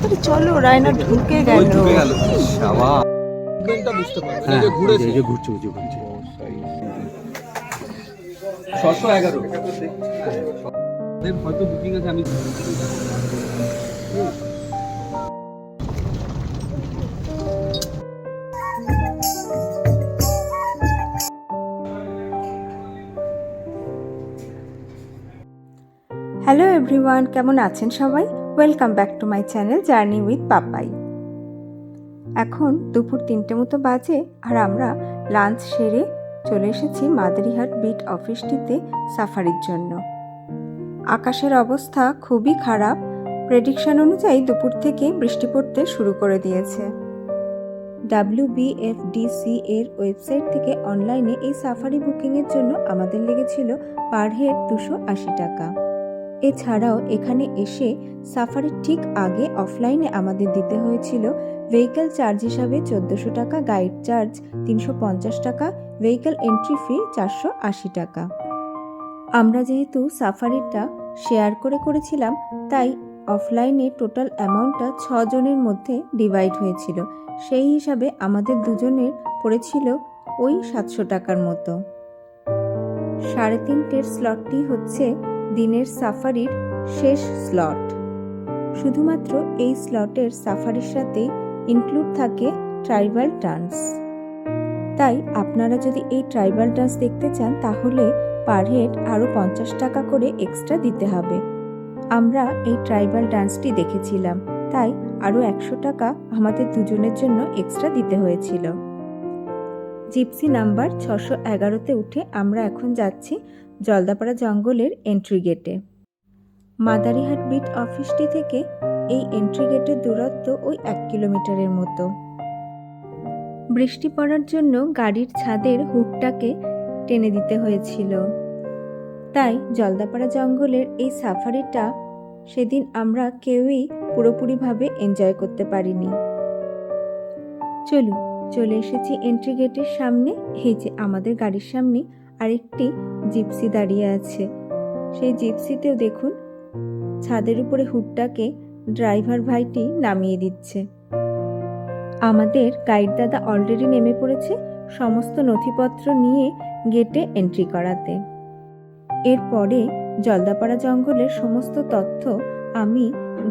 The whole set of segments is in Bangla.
তাড়াতাড়ি চলো, রায়না ঢুকে গেল। শাবাশ। বুঝতে পারবে হ্যাঁ, যে ঘুরেছে। এই যে ঘুরছে 611 হয়তো বুকিং আছে। আমি হ্যালো এভরিওয়ান, কেমন আছেন সবাই? Welcome back to my channel journey with Papai. এখন দুপুর 3টে মতো বাজে আর আমরা লাঞ্চ সেরে চলে এসেছি মাদারিহাট বিট অফিসটিতে সাফারির জন্য। আকাশের অবস্থা খুবই খারাপ। প্রেডিকশন অনুযায়ী দুপুর থেকে বৃষ্টি পড়তে শুরু করে দিয়েছে। WBFDC এর ওয়েবসাইট থেকে অনলাইনে এই সাফারি বুকিংয়ের জন্য আমাদের লেগেছিল পার হেড 280 টাকা। এছাড়াও এখানে এসে সাফারির ঠিক আগে অফলাইনে আমাদের দিতে হয়েছিল ভেহিক্যাল চার্জ হিসাবে 1400 টাকা, গাইড চার্জ 350 টাকা, ভেহিক্যাল এন্ট্রি ফি 480 টাকা। আমরা যেহেতু সাফারিটা শেয়ার করেছিলাম তাই অফলাইনে টোটাল অ্যামাউন্টটা 6 জনের মধ্যে ডিভাইড হয়েছিল। সেই হিসাবে আমাদের দুজনের পড়েছিল ওই 700 টাকার মতো। 3:30 স্লটটি হচ্ছে দিনের সাফারির শেষ স্লট। শুধুমাত্র এই স্লটের সাফারির সাথে ইনক্লুড থাকে ট্রাইবাল ডান্স। তাই আপনারা যদি এই ট্রাইবাল ডান্স দেখতে চান তাহলে পার হেড আরও 50 টাকা করে এক্সট্রা দিতে হবে। আমরা এই ট্রাইবাল ডান্সটি দেখেছিলাম, তাই আরও 100 টাকা আমাদের দুজনের জন্য এক্সট্রা দিতে হয়েছিল। জিপসি নাম্বার 611তে উঠে আমরা এখন যাচ্ছি জলদাপাড়া জঙ্গলের এন্ট্রি গেটে। মাদারিহাট বিট অফিসটি থেকে এই এন্ট্রি গেটের দূরত্ব ওই 1 কিলোমিটারের মতো। বৃষ্টি পড়ার জন্য গাড়ির ছাদের হুডটাকে টেনে দিতে হয়েছিল, তাই জলদাপাড়া জঙ্গলের এই সাফারিটা সেদিন আমরা কেউই পুরোপুরিভাবে এনজয় করতে পারিনি। চলুন, চলে এসেছি এন্ট্রি গেটের সামনে। এই যে আমাদের গাড়ির সামনে আরেকটি জিপসি দাঁড়িয়ে আছে। সেই জিপসিতেও দেখুন ছাদের উপরে হুডটাকে ড্রাইভার ভাইটি নামিয়ে দিচ্ছে। আমাদের গাইড দাদা অলরেডি নেমে পড়েছে সমস্ত নথিপত্র নিয়ে গেটে এন্ট্রি করাতে। এরপরে জলদাপাড়া জঙ্গলের সমস্ত তথ্য আমি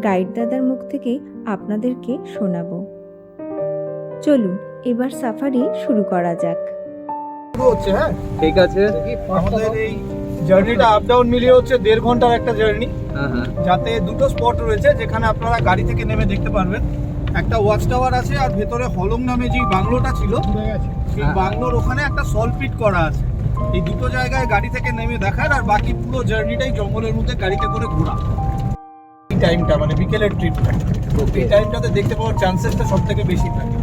গাইড দাদার মুখ থেকে আপনাদেরকে শোনাবো। চলুন এবার সাফারি শুরু করা যাক। হচ্ছে হ্যাঁ, ঠিক আছে। আমাদের এই জার্নিটা আপ ডাউন মিলিয়ে হচ্ছে 1.5 ঘন্টার একটা জার্নি। হ্যাঁ হ্যাঁ, যাতে দুটো স্পট রয়েছে যেখানে আপনারা গাড়ি থেকে নেমে দেখতে পারবেন। একটা ওয়াচ টাওয়ার আছে আর ভেতরে হলং নামে যে বাংলোটা ছিল সেই বাংলোর ওখানে একটা সল পিট করা আছে। এই দুটো জায়গায় গাড়ি থেকে নেমে দেখার আর বাকি পুরো জার্নিটাই জঙ্গলের মধ্যে গাড়িতে করে ঘোরা। এই টাইমটা মানে বিকেলের ট্রিপটা, এই টাইমটাতে দেখতে পাওয়ার চান্সেসটা সব থেকে বেশি থাকে।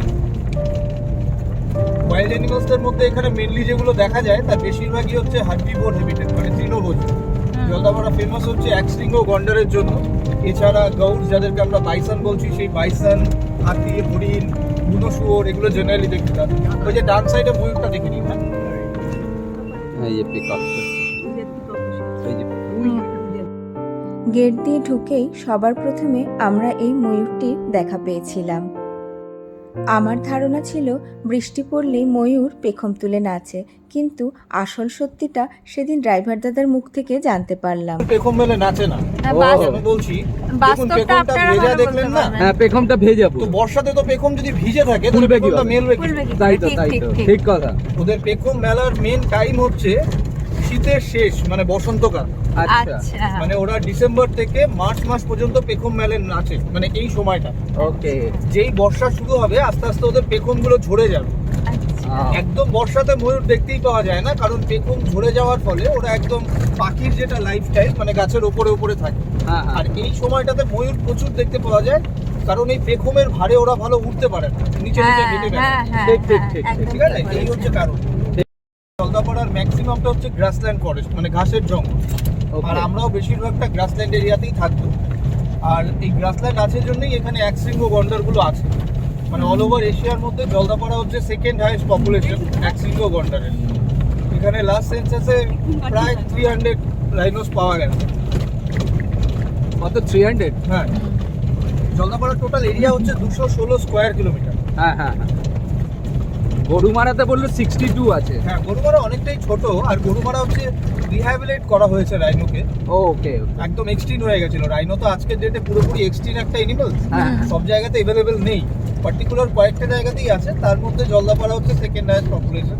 ওয়াইল্ড অ্যানিমালসদের মধ্যে এখানে মেনলি যেগুলো দেখা যায় তার বেশিরভাগই হচ্ছে হার্বিভোর হ্যাবিটেট মানে তৃণভোজী। জলদাপাড়া ফেমাস হচ্ছে একশৃঙ্গ গন্ডারের জন্য। এছাড়া গৌড় যাদেরকে আমরা বাইসন বলছি, সেই বাইসন, হাতি, হরিণ, বুনো শুয়োর এগুলো জেনারেলি দেখতে পাবেন। ওই যে ডান সাইডে ময়ূরটা দেখে নিন। এই যে পিক আপ, এই যে গেট দিয়ে ঢুকেই সবার প্রথমে আমরা এই ময়ূরটির দেখা পেয়েছিলাম। আমার ধারণা ছিল বৃষ্টি পড়লেই ময়ূর পেখম তুলে নাচে, কিন্তু আসল সত্যিটা সেদিন ড্রাইভার দাদার মুখ থেকে জানতে পারলাম। পেখম মেলে নাচে না, আমি বলছি দেখুন পেখমটা ভেজা দেখলেন না? হ্যাঁ, পেখমটা ভেজা। তো বর্ষাতে তো পেখম যদি ভিজে থাকে তাহলে পেখমটা মেলবে কি? তাই তো ঠিক কথা। ওদের পেখম মেলার মেন টাইম হচ্ছে শীতের শেষ মানে বসন্তকাল। আচ্ছা, মানে ওরা ডিসেম্বর থেকে মার্চ মাস পর্যন্ত পেখম মেলে নাচে, মানে এই সময়টা। ওকে। যেই বর্ষা শুরু হবে আস্তে আস্তে ওদের পেখম গুলো ঝরে যাবে। একদম বর্ষাতে ময়ূর দেখতেই পাওয়া যায় না, কারণ পেখম ঝরে যাওয়ার ফলে ওরা একদম পাখির যেটা লাইফস্টাইল মানে গাছের ওপরে থাকে। আর এই সময়টাতে ময়ূর প্রচুর দেখতে পাওয়া যায়, কারণ এই পেখমের ভারে ওরা ভালো উঠতে পারে না, নিচে নিচে হেঁটে বেড়ায়। ঠিক আছে, এই হচ্ছে কারণ। জলদাপাড়ার ম্যাক্সিমামটা হচ্ছে গ্রাসল্যান্ড ফরেস্ট মানে ঘাসের জঙ্গল, আর আমরাও বেশিরভাগটা গ্রাসল্যান্ড এরিয়াতেই থাকবো। আর এই গ্রাসল্যান্ড আছে জন্যই এখানে একশৃঙ্গ গন্ডারগুলো আছে। মানে অল ওভার এশিয়ার মধ্যে জলদাপাড়া হচ্ছে সেকেন্ড হাইয়েস্ট পপুলেশন একশৃঙ্গ গন্ডারের। এখানে লাস্ট সেন্সাসে প্রায় 300 রাইনোস পাওয়া গেছে। কত? 300? হ্যাঁ, জলদাপাড়ার টোটাল এরিয়া হচ্ছে 216 স্কোয়ার কিলোমিটার। হ্যাঁ হ্যাঁ হ্যাঁ। গরুমারাতে বললো 62 আছে। হ্যাঁ, গরুমারা অনেকটাই ছোট, আর গরুমারা হচ্ছে রিহ্যাবিলিটেট করা হয়েছে রাইনোকে। ওকে। একদম এক্সটিন্ট হয়ে গেছিল। রাইনো তো আজকের ডেটে পুরোপুরি এক্সটিন্ট একটা এনিমেল, হ্যাঁ। সব জায়গাতে অ্যাভেলেবেল নেই, পার্টিকুলার কয়েকটা জায়গাতেই আছে, তার মধ্যে জলদাপাড়া হচ্ছে সেকেন্ড হাইয়েস্ট পপুলেশন।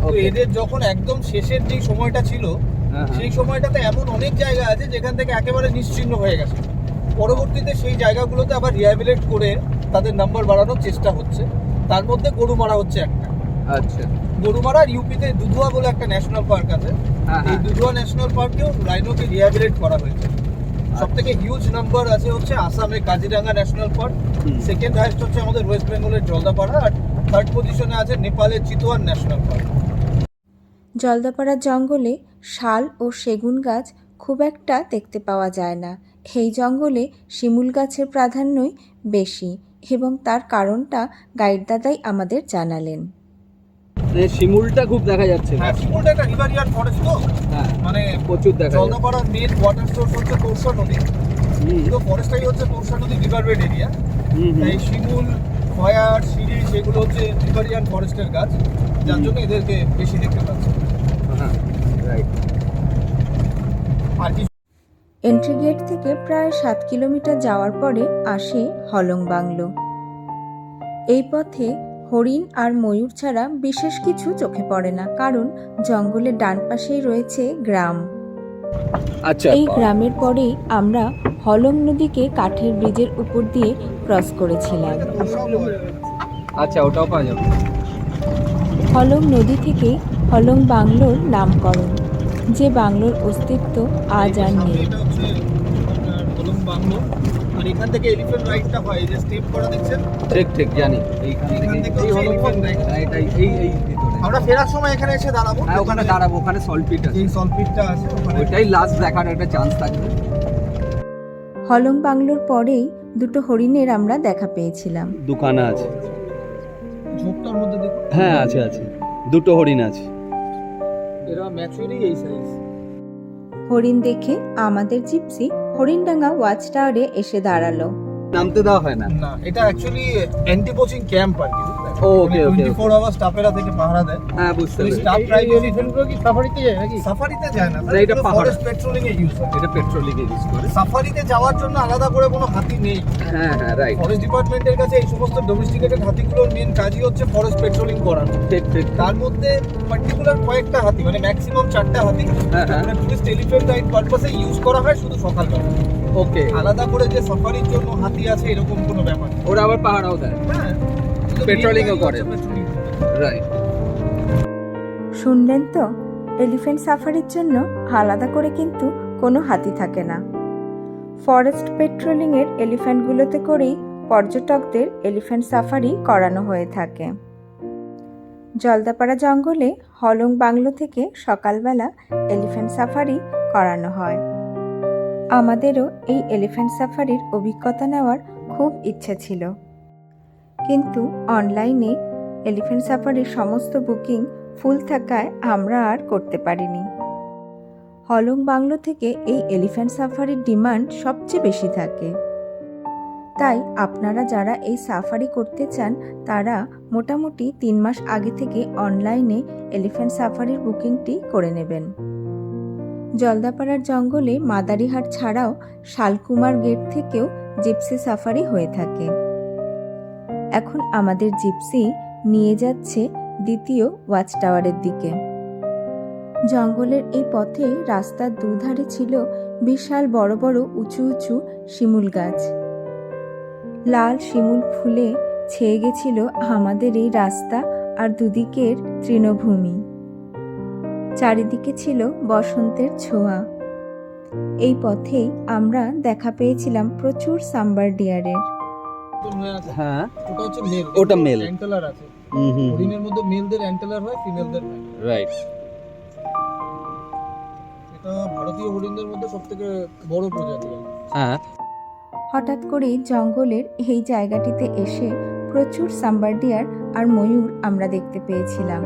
তো Okay. এদের যখন একদম শেষের যে সময়টা ছিল, হ্যাঁ, হ্যাঁ। সেই সময়টাতে এমন অনেক জায়গা আছে যেখান থেকে একেবারে নিশ্চিহ্ন হয়ে গেছে। পরবর্তীতে সেই জায়গাগুলোতে আবার রিহ্যাবিলিটেট করে তাদের নাম্বার বাড়ানোর চেষ্টা হচ্ছে, তার মধ্যে গরুমারা হচ্ছে একটা। আচ্ছা। গরুমারা আর ইউপিতে দুধুয়া বলে একটা ন্যাশনাল পার্ক আছে, হ্যাঁ, এই হ্যাঁ। দুধুয়া ন্যাশনাল পার্কেও রাইনোকে রিহ্যাবিলিটেট করা হয়েছে। সব থেকে হিউজ নাম্বার আছে হচ্ছে আসামে কাজিরাঙ্গা ন্যাশনাল পার্ক, হুম। সেকেন্ড হাইয়েস্ট হচ্ছে আমাদের ওয়েস্ট বেঙ্গলের জলদাপাড়া, আর থার্ড পজিশনে আছে নেপালের চিতোয়ান ন্যাশনাল পার্ক। জলদাপাড়ার জঙ্গলে শাল ও সেগুন গাছ খুব একটা দেখতে পাওয়া যায় না। এই জঙ্গলে শিমুল গাছের প্রাধান্যই বেশি এবং তার কারণটা গাইড দাদাই আমাদের জানালেন। শিমুলটা খুব দেখা যাচ্ছে। হ্যাঁ, শিমুলটা একটা রিভারিয়ান ফরেস্ট তো, হ্যাঁ, মানে প্রচুর দেখা যাচ্ছে। জলদাপাড়ার মেন ওয়াটার সোর্স হচ্ছে তোরসা নদী। পুরো ফরেস্টটাই হচ্ছে তোরসা নদী রিভার বেড এরিয়া। তাই শিমুল, খয়ার, সিঁড়ি সেগুলো হচ্ছে রিভারিয়ান ফরেস্টের গাছ, যার জন্য এদেরকে বেশি দেখতে পাচ্ছি। হ্যাঁ, রাইট। আর কি এন্ট্রি গেট থেকে প্রায় 7 কিলোমিটার যাওয়ার পরে আসে হলং বাংলো। এই পথে হরিণ আর ময়ূর ছাড়া বিশেষ কিছু চোখে পড়ে না, কারণ জঙ্গলের ডান পাশেই রয়েছে গ্রাম। আচ্ছা। এই গ্রামের পরেই আমরা হলং নদীকে কাঠের ব্রিজের উপর দিয়ে ক্রস করেছিলাম। আচ্ছা, ওটাও পাওয়া যাবে। হলং নদী থেকেই হলং বাংলোর নামকরণ, যে বাংলোর অস্তিত্ব আজ আর নেই। এটা হচ্ছে আপনার হলং বাংলো, আর এখান থেকে এলিফ্যান্ট রাইডটা হয়, এই যে স্টেপ করা দেখছেন। ঠিক ঠিক জানি। এইখান এখান থেকে থেকে এই হলো elephant ride। এই ভিতরে। আমরা ফেরার সময় এখানে এসে দাঁড়াবো। হ্যাঁ, ওখানে দাঁড়াবো, ওখানে সল্টপিট আছে। এই সলপিটটা আছে ওখানে। ওইটাই লাস্ট দেখার একটা চান্স থাকবে। হলং বাংলোর পরেই দুটো হরিণের আমরা দেখা পেয়েছিলাম। দুখানা আছে। ঝোপটার মধ্যে দেখুন। হ্যাঁ, আছে আছে। দুটো হরিণ আছে। এরা ম্যাচুরি এই সাইজ। হরিণ দেখে আমাদের জিপসি হরিণডাঙ্গা ওয়াচ টাওয়ারে এসে দাঁড়ালো। নামতে দেওয়া হয় না। না, এটা অ্যাকচুয়ালি অ্যান্টি পোচিং ক্যাম্প আর কি। ওকে, ওকে। 24 আওয়ার স্টাফেরা থেকে পাহারা দেয়। হ্যাঁ, বুঝতে ওই পেরেছি। স্টাফ ড্রাইভ এলিফ্যান্টগুলো কি সাফারিতে যায় নাকি? সাফারিতে যায় না, না, এটা পাহাড়। ফরেস্ট পেট্রোলিং এ ইউজ হয়। এটা পেট্রোলিংয়ে ইউজ করে। সাফারিতে যাওয়ার জন্য আলাদা করে কোনো হাতি নেই। হ্যাঁ হ্যাঁ, রাইট। ফরেস্ট ডিপার্টমেন্টের কাছে এই সমস্ত ডোমেস্টিকেটেড হাতিগুলোর মেন কাজই হচ্ছে ফরেস্ট পেট্রোলিং করানো। ঠিক ঠিক। তার মধ্যে পার্টিকুলার কয়েকটা হাতি, মানে ম্যাক্সিমাম 4টা হাতি, হ্যাঁ, হ্যাঁ। মানে টুরিস্ট এলিফ্যান্ট রাইড পারপাসে ইউজ করা হয় শুধু সকালবেলা। ওকে। আলাদা করে যে সাফারির জন্য হাতি আছে এরকম কোনো ব্যাপার নেই। ওরা আবার পাহাড়াও দেয়। হ্যাঁ, Patrolling ও করে। রাইট। শুনলেন তো, এলিফ্যান্ট সাফারির জন্য আলাদা করে কিন্তু কোনো হাতি থাকে না। ফরেস্ট পেট্রোলিংয়ের এলিফ্যান্টগুলোতে করেই পর্যটকদের এলিফ্যান্ট সাফারি করানো হয়ে থাকে। জলদাপাড়া জঙ্গলে হলং বাংলো থেকে সকালবেলা এলিফ্যান্ট সাফারি করানো হয়। আমাদেরও এই এলিফ্যান্ট সাফারির অভিজ্ঞতা নেওয়ার খুব ইচ্ছে ছিল, কিন্তু অনলাইনে এলিফ্যান্ট সাফারির সমস্ত বুকিং ফুল থাকায় আমরা আর করতে পারিনি। হলং বাংলো থেকে এই এলিফ্যান্ট সাফারির ডিমান্ড সবচেয়ে বেশি থাকে, তাই আপনারা যারা এই সাফারি করতে চান তারা মোটামুটি 3 মাস আগে থেকে অনলাইনে এলিফ্যান্ট সাফারির বুকিংটি করে নেবেন। জলদাপাড়ার জঙ্গলে মাদারিহাট ছাড়াও শালকুমার গেট থেকেও জিপসি সাফারি হয়ে থাকে। এখন আমাদের জিপসি নিয়ে যাচ্ছে দ্বিতীয় ওয়াচ টাওয়ারের দিকে। জঙ্গলের এই পথে রাস্তার দুধারে ছিল বিশাল বড় বড় উঁচু উঁচু শিমুল গাছ। লাল শিমুল ফুলে ছেয়ে গেছিল আমাদের এই রাস্তা আর দুদিকের তৃণভূমি। চারিদিকে ছিল বসন্তের ছোঁয়া। এই পথেই আমরা দেখা পেয়েছিলাম প্রচুর সাম্বার ডিয়ারের। হ্যাঁ, ওটা হচ্ছে মেল। ওটা male। অ্যান্টেলার আছে। হুম হুম, হরিণের মধ্যে মেলদের অ্যান্টেলার হয়, ফিমেলদের হয়। রাইট। এটা ভারতীয় হরিণদের মধ্যে সবথেকে বড় প্রজাতি। হ্যাঁ। হঠাৎ করেই জঙ্গলের এই জায়গাটিতে এসে প্রচুর সাম্বার ডিয়ার আর ময়ূর আমরা দেখতে পেয়েছিলাম।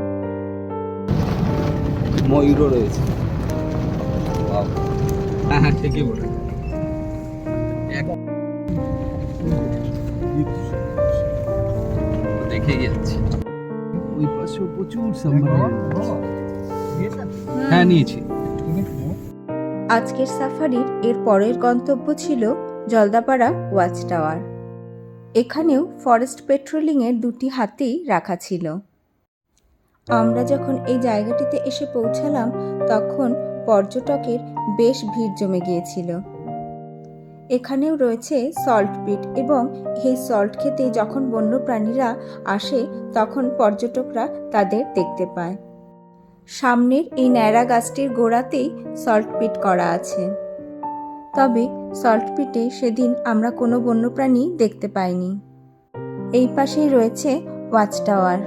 ময়ূরও রয়েছে। হ্যাঁ হ্যাঁ, ঠিকই বলে। দেখে যাচ্ছি। ওই পাশেও প্রচুর সাবমারিন। হ্যাঁ নিয়েছি। আজকের সাফারির এর পরের গন্তব্য ছিল জলদাপাড়া ওয়াচ টাওয়ার। এখানেও ফরেস্ট পেট্রোলিংয়ের 2টি হাতি রাখা ছিল। আমরা যখন এই জায়গাটিতে এসে পৌঁছালাম তখন পর্যটকের বেশ ভিড় জমে গিয়েছিল। এখানেও রয়েছে সল্ট পিট এবং এই সল্ট খেতে যখন বন্যপ্রাণীরা আসে তখন পর্যটকরা তাদের দেখতে পায়। সামনের এই ন্যাড়া গাছটির গোড়াতেই সল্ট পিট করা আছে। তবে সল্ট পিটে সেদিন আমরা কোনো বন্যপ্রাণী দেখতে পাইনি। এই পাশেই রয়েছে ওয়াচ টাওয়ার।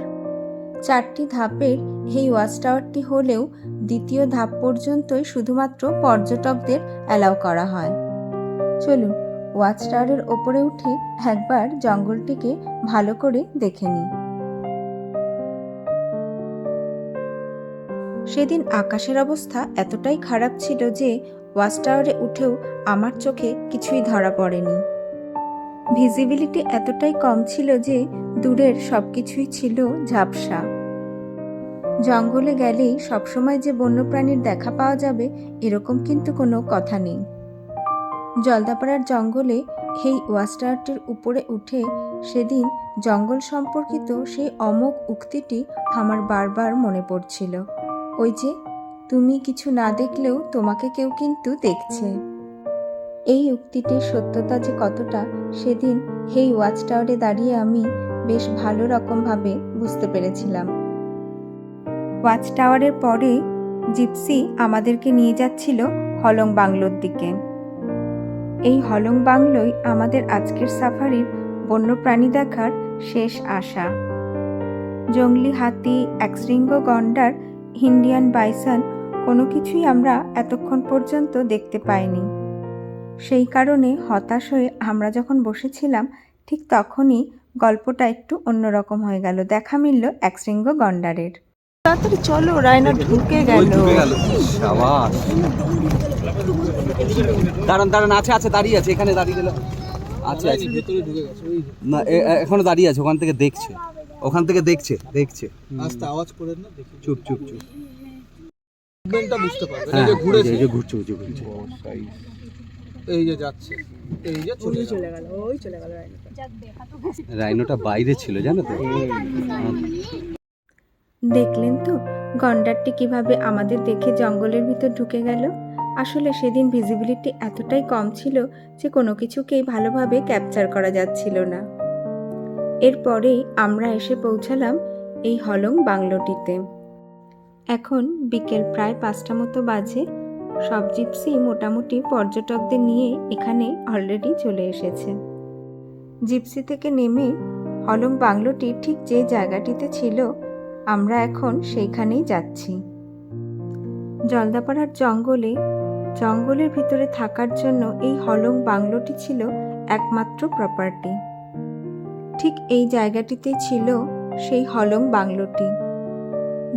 4টি ধাপের এই ওয়াচ টাওয়ারটি হলেও দ্বিতীয় ধাপ পর্যন্তই শুধুমাত্র পর্যটকদের অ্যালাউ করা হয়। চলুন ওয়াচ টাওয়ারের ওপরে উঠে একবার জঙ্গলটিকে ভালো করে দেখে নিই। সেদিন আকাশের অবস্থা এতটাই খারাপ ছিল যে ওয়াচ টাওয়ারে উঠেও আমার চোখে কিছুই ধরা পড়েনি। ভিজিবিলিটি এতটাই কম ছিল যে দূরের সবকিছুই ছিল ঝাপসা। জঙ্গলে গেলেই সবসময় যে বন্যপ্রাণীর দেখা পাওয়া যাবে এরকম কিন্তু কোনো কথা নেই। জলদাপাড়ার জঙ্গলে এই ওয়াচ টাওয়ারটির উপরে উঠে সেদিন জঙ্গল সম্পর্কিত সেই অমোঘ উক্তিটি আমার বারবার মনে পড়ছিল। ওই যে, তুমি কিছু না দেখলেও তোমাকে কেউ কিন্তু দেখছে। এই উক্তিটির সত্যতা যে কতটা সেদিন এই ওয়াচ টাওয়ারে দাঁড়িয়ে আমি বেশ ভালো রকমভাবে বুঝতে পেরেছিলাম। ওয়াচ টাওয়ারের পরে জিপসি আমাদেরকে নিয়ে যাচ্ছিল হলং বাংলোর দিকে। এই হলং বাংলোই আমাদের আজকের সাফারির বন্যপ্রাণী দেখার শেষ আশা। জংলি হাতি, একশৃঙ্গ গন্ডার, ইন্ডিয়ান বাইসন কোনো কিছুই আমরা এতক্ষণ পর্যন্ত দেখতে পাইনি। সেই কারণে হতাশ হয়ে আমরা যখন বসেছিলাম ঠিক তখনই গল্পটা একটু অন্যরকম হয়ে গেল। দেখা মিলল একশৃঙ্গ গন্ডারের। তাড়াতাড়ি চলো, রায়না ঢুকে গেল। সাবাস। দাঁড়ান আছে দাঁড়িয়ে আছে, এখানে দাঁড়িয়ে গেল। আছে ভেতরে ঢুকে গেছে। ওই না, এখনো দাঁড়িয়ে আছে, ওখান থেকে দেখছে। আস্তে আওয়াজ করে না, দেখি চুপ। মুভমেন্টটা বুঝতে পারবে। হ্যাঁ, এই যে ঘুরেছে, এই যে ঘুরছে। এই যে যাচ্ছে, এই যে চলে গেল। রাইনোটা বাইরে ছিল জানো তো। দেখলেন তো গন্ডারটি কিভাবে আমাদের দেখে জঙ্গলের ভিতর ঢুকে গেল। আসলে সেদিন ভিজিবিলিটি এতটাই কম ছিল যে কোনো কিছুকেই ভালোভাবে ক্যাপচার করা যাচ্ছিল না। এরপরেই আমরা এসে পৌঁছালাম এই হলং বাংলোটিতে। এখন বিকেল প্রায় 5টা মতো বাজে। সব জিপসি মোটামুটি পর্যটকদের নিয়ে এখানে অলরেডি চলে এসেছে। জিপসি থেকে নেমে হলং বাংলোটি ঠিক যে জায়গাটিতে ছিল আমরা এখন সেইখানেই যাচ্ছি। জলদাপাড়ার জঙ্গলের ভিতরে থাকার জন্য এই হলং বাংলোটি ছিল একমাত্র প্রপার্টি। ঠিক এই জায়গাটিতে ছিল সেই হলং বাংলোটি।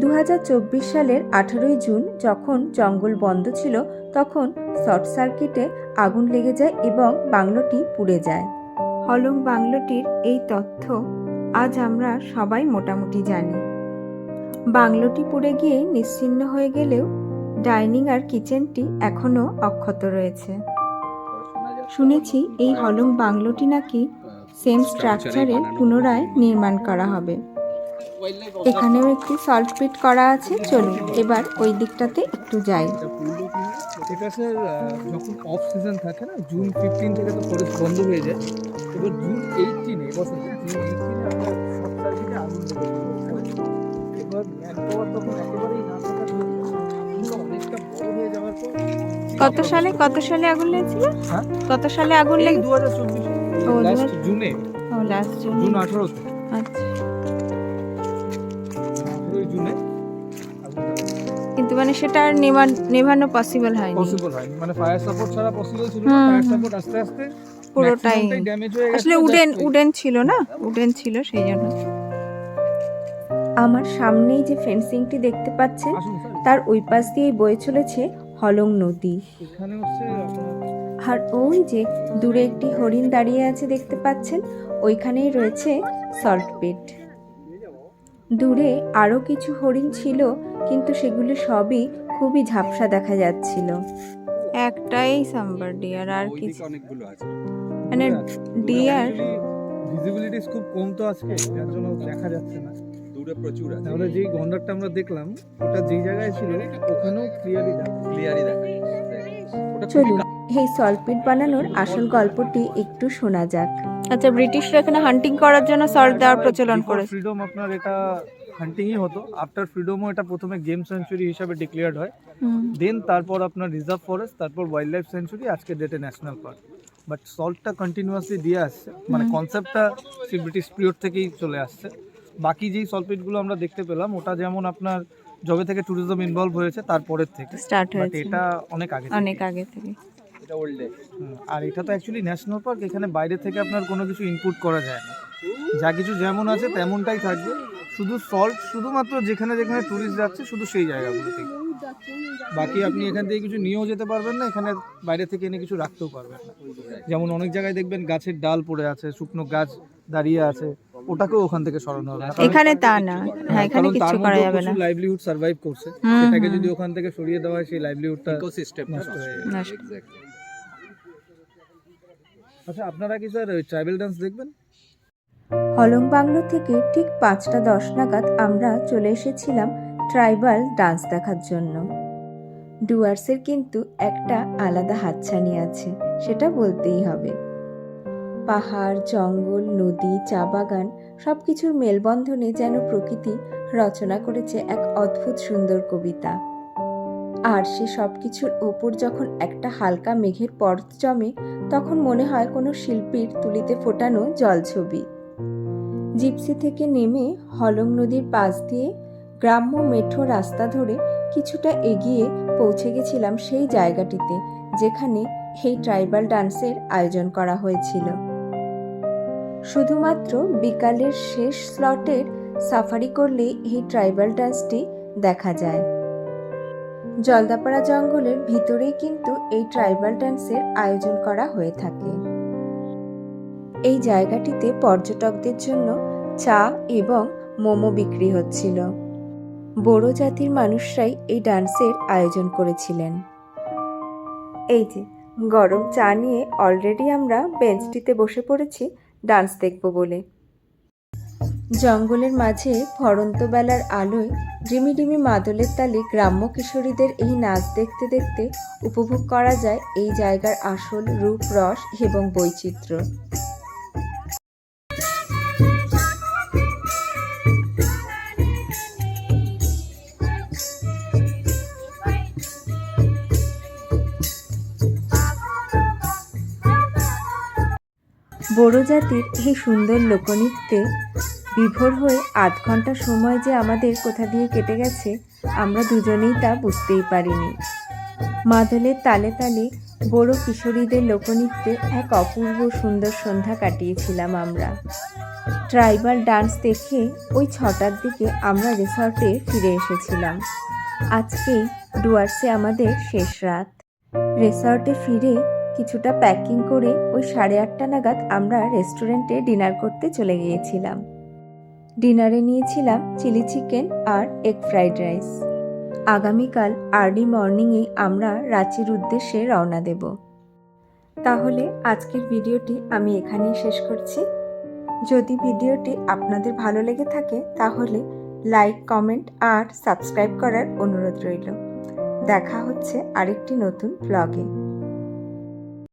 2024 সালের 18ই জুন যখন জঙ্গল বন্ধ ছিল তখন শর্ট সার্কিটে আগুন লেগে যায় এবং বাংলোটি পুড়ে যায়। হলং বাংলোটির এই তথ্য আজ আমরা সবাই মোটামুটি জানি। বাংলোটি পুড়ে গিয়ে নিশ্চিহ্ন হয়ে গেলেও ডাইনিং আর কিচেনটি এখনও অক্ষত রয়েছে। শুনেছি এই হলং বাংলোটি নাকি সেম স্ট্রাকচারে পুনরায় নির্মাণ করা হবে। এখানেও একটি সল্ট পিট করা আছে। চলুন এবার ওই দিকটাতে একটু যাই। এটা স্যার যখন অফ সিজন থাকে না, জুন 15 থেকে তো ফরেস্ট বন্ধ হয়ে যায়। এবার জুন 18 এবছর জুন 18 আমরা শর্ট সার্কিটে আগুন লেগেছিল। এবার ম্যানপাওয়ার তখন একেবারেই না থাকার জন্য অনেকটা বড় হয়ে যাওয়ার পর কত সালে আগুন লেগেছিল? হ্যাঁ, কত সালে আগুন লেগেছিল? 2024 লাস্ট জুনে। লাস্ট জুন 18 আচ্ছা। জুনে কিন্তু মানে সেটা আর নেভানো পসিবল হয়নি। মানে ফায়ার সাপোর্ট ছাড়া পসিবল ছিল না। ফায়ার সাপোর্ট আস্তে আস্তে পুরোটাই ড্যামেজ হয়ে গেছে। আসলে উডেন ছিল না, উডেন ছিল সেই জন্য। আমার সামনেই যে ফেন্সিংটি দেখতে পাচ্ছেন তার ওই পাশ দিয়েই বয়ে চলেছে হলং নদী। এখানে হচ্ছে আর ওই যে দূরে একটি হরিণ দাঁড়িয়ে আছে দেখতে পাচ্ছেন, ওইখানেই রয়েছে সল্ট পিট। দূরে আরও কিছু হরিণ ছিল, কিন্তু সেগুলো সবই খুবই ঝাপসা দেখা যাচ্ছিল। একটাই সাম্বার ডিয়ার, আর কিছু অনেকগুলো আছে। মানে ডিয়ার ভিজিবিলিটি খুব কম তো আজকে, যার জন্য দেখা যাচ্ছে না। দূরে প্রচুর আছে। তাহলে যেই গন্ডারটা আমরা দেখলাম ওটা যেই জায়গায় ছিল ওখানেও ক্লিয়ারই দেখা ওটা চলুন এই সল্টপিট বানানোর আসল গল্পটি একটু শোনা যাক। আচ্ছা, ব্রিটিশরা এখানে হান্টিং করার জন্য সল্ট দেওয়ার প্রচলন করেছে। ফ্রিডম আপনার এটা হান্টিংই হতো। আফটার ফ্রিডমও এটা প্রথমে গেম সেঞ্চুরি হিসাবে ডিক্লেয়ার্ড হয়, দেন তারপর আপনার রিজার্ভ ফরেস্ট, তারপর ওয়াইল্ড লাইফ সেঞ্চুরি, আজকে ডেটে ন্যাশনাল পার্ক। বাট সল্টটা কন্টিনিউয়াসলি দিয়ে আসছে, মানে কনসেপ্টটা সেই ব্রিটিশ পিরিয়ড থেকেই চলে আসছে। বাকি যেই সল্টপিটগুলো আমরা দেখতে পেলাম ওটা যেমন আপনার যবে থেকে ট্যুরিজম ইনভলভ হয়েছে তারপরের থেকে স্টার্ট বাট হয়েছে এটা অনেক আগে থেকে। এটা ওল্ড ডে। আর এটা তো অ্যাকচুয়ালি ন্যাশনাল পার্ক, এখানে বাইরে থেকে আপনার কোনো কিছু ইনপুট করা যায় না, যা কিছু যেমন আছে তেমনটাই থাকবে। শুধু সল্ট শুধুমাত্র যেখানে যেখানে ট্যুরিস্ট যাচ্ছে শুধু সেই জায়গাগুলো থেকে, বাকি আপনি এখান থেকে কিছু নিয়েও যেতে পারবেন না, এখানে বাইরে থেকে এনে কিছু রাখতেও পারবেন না। যেমন অনেক জায়গায় দেখবেন গাছের ডাল পড়ে আছে, শুকনো গাছ দাঁড়িয়ে আছে, ওটাকেও ওখান থেকে সরানো হবে না। এখানে তা না, হ্যাঁ এখানে কিছু করা যাবে না। লাইভলিহুড সার্ভাইভ করছে, সেটাকে যদি ওখান থেকে সরিয়ে দেওয়া হয় সেই লাইভলিহুডটা ইকোসিস্টেমটা নষ্ট হয়ে যাবে। এক্স্যাক্টলি। আচ্ছা, আপনারা কি স্যার ট্রাইবাল ডান্স দেখবেন? হলং বাংলো থেকে ঠিক 5:10 নাগাদ আমরা চলে এসেছিলাম ট্রাইবাল ডান্স দেখার জন্য। ডুয়ার্সের কিন্তু একটা আলাদা হাতছানি আছে, সেটা বলতেই হবে। পাহাড়, জঙ্গল, নদী, চা বাগান সব কিছুর মেলবন্ধনে যেন প্রকৃতি রচনা করেছে এক অদ্ভুত সুন্দর কবিতা। আর সে সব কিছুর ওপর যখন একটা হালকা মেঘের পরত জমে, তখন মনে হয় কোনো শিল্পীর তুলিতে ফোটানো জলছবি। জিপসি থেকে নেমে হলং নদীর পাশ দিয়ে গ্রাম্য মেঠো রাস্তা ধরে কিছুটা এগিয়ে পৌঁছে গেছিলাম সেই জায়গাটিতে যেখানে এই ট্রাইবাল ডান্সের আয়োজন করা হয়েছিল। শুধুমাত্র বিকালের শেষ স্লটের সাফারি করলেই এই ট্রাইবাল ডান্সটি দেখা যায়। জলদাপাড়া জঙ্গলের ভিতরেই কিন্তু এই ট্রাইবাল ডান্সের আয়োজন করা হয়ে থাকে। এই জায়গাটিতে পর্যটকদের জন্য চা এবং মোমো বিক্রি হচ্ছিল। বড়ো জাতির মানুষরাই এই ডান্সের আয়োজন করেছিলেন। এই যে গরম চা নিয়ে অলরেডি আমরা বেঞ্চটিতে বসে পড়েছি ডান্স দেখব বলে। জঙ্গলের মাঝে ফরন্ত বেলার আলোয় ডিমি ডিমি মাদলের তালে গ্রাম্য কিশোরীদের এই নাচ দেখতে দেখতে উপভোগ করা যায় এই জায়গার আসল রূপ, রস এবং বৈচিত্র্য। বড়ো জাতির এই সুন্দর লোকনৃত্যে বিভোর হয়ে 8 ঘন্টা সময় যে আমাদের কোথা দিয়ে কেটে গেছে আমরা দুজনেই তা বুঝতেই পারিনি। মাদলের তালে তালে বড়ো কিশোরীদের লোকনৃত্যে এক অপূর্ব সুন্দর সন্ধ্যা কাটিয়েছিলাম আমরা। ট্রাইবাল ডান্স দেখে ওই 6টার দিকে আমরা রিসর্টে ফিরে এসেছিলাম। আজকেই ডুয়ার্সে আমাদের শেষ রাত। রিসর্টে ফিরে কিছুটা প্যাকিং করে ওই 8:30 নাগাদ আমরা রেস্টুরেন্টে ডিনার করতে চলে গিয়েছিলাম। ডিনারে নিয়েছিলাম চিলি চিকেন আর এগ ফ্রাইড রাইস। আগামীকাল আর্লি মর্নিংয়েই আমরা রাঁচির উদ্দেশ্যে রওনা দেব। তাহলে আজকের ভিডিওটি আমি এখানেই শেষ করছি। যদি ভিডিওটি আপনাদের ভালো লেগে থাকে তাহলে লাইক, কমেন্ট আর সাবস্ক্রাইব করার অনুরোধ রইল। দেখা হচ্ছে আরেকটি নতুন ব্লগে।